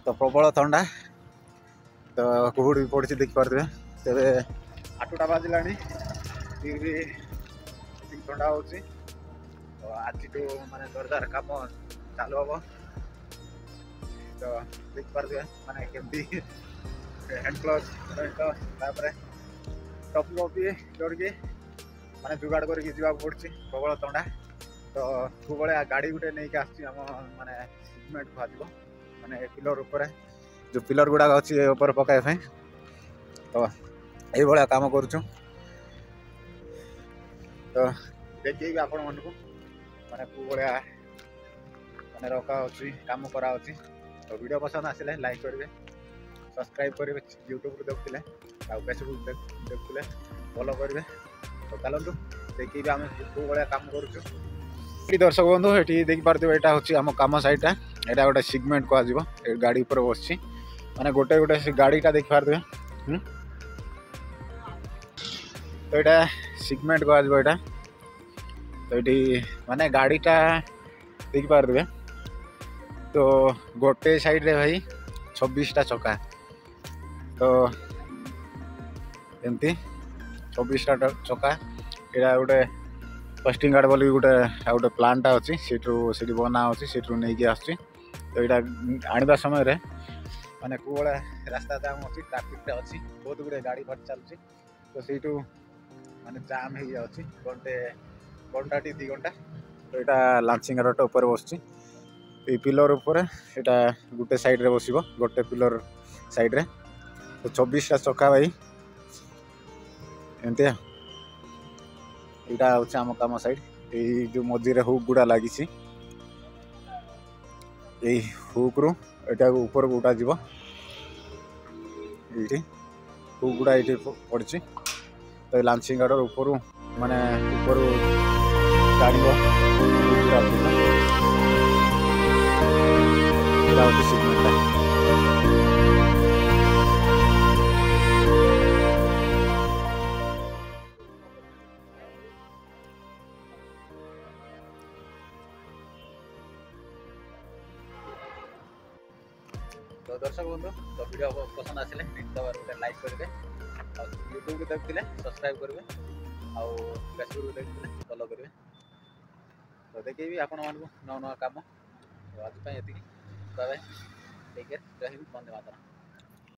तो प्रबल थंडा तो कुहुड़ भी पड़ी देखिपे तेज 8टा बाजिला फिर भी ठंडा हो तो आज माने जोरदार कम चालू हम तो देखिपे माने केमती हैंड ग्लोव्स टपी वपी जोड़की माने जुगाड़ करके जावाक पड़ी प्रबल थंडा तो सब गाड़ी गुटे नहीं आम माने सिमेंट भाजो माने पिलर ऊपर जो पिलर गुड़ाक अच्छी ऊपर पकाइबा तो ये काम करुचु तो देखिए आपण मन को माने को भाया माने रखा अच्छी काम करा अच्छी तो वीडियो पसंद आसिले लाइक करेंगे सब्सक्राइब करेंगे यूट्यूब देखुले फेसबुक देखुले फॉलो करेंगे तो चलतु देखिए आम को भाया काम करुचु दर्शक बंधु ये देखिपे यहाँ हूँ आम कम साइडटा यहाँ गोटे सिगमेंट कह गाड़ी पर बस माने गोटे गोटे गाड़ीटा देखिपे तो यहाँ सिगमेंट कह यहाँ तो ये माने गाड़ीटा देखिपे तो गोटे साइड रे भाई 26टा चक्का तो एमती 26टा चक्का यहाँ गोटे फस्टिंग गार्ड बोली गोटे प्लांटा अच्छी सीटी बना अच्छी सीटू नहीं आसुची तो यहाँ आने समय माने को रास्ता जाम अच्छी ट्राफिक अच्छी बहुत गुड़े गाड़ी फाड़ी चलुची तो सीटू माने जाम हो जाऊँगी घंटा 2 घंटा तो यहाँ लांचिंग गार्ड ऊपर बस पिलर उपर यहाँ गोटे साइड रे बस गोटे पिलर साइड रे तो 24टा चक्का भाई एमती यहाँ हूँ आम कम साइड ये जो मझे हुक गुड़ा लगी हुक रु एटा ऊपर गुड़ा जीव ये हुक गुड़ा ये पड़ी तो लांचिंग गार्ड ऊपर माने ऊपर टाणी सिगमेंटा तो दर्शक बंधु तो वीडियो पसंद आसिले गोटे लाइक करेंगे यूट्यूब को देखते सब्सक्राइब करेंगे आउ फेसबुक देखते फॉलो करेंगे तो देखिए आपण मानू नवा नवा कम तो आज ये बाय बाय टेक केयर जय हिंद वंदे मातरम।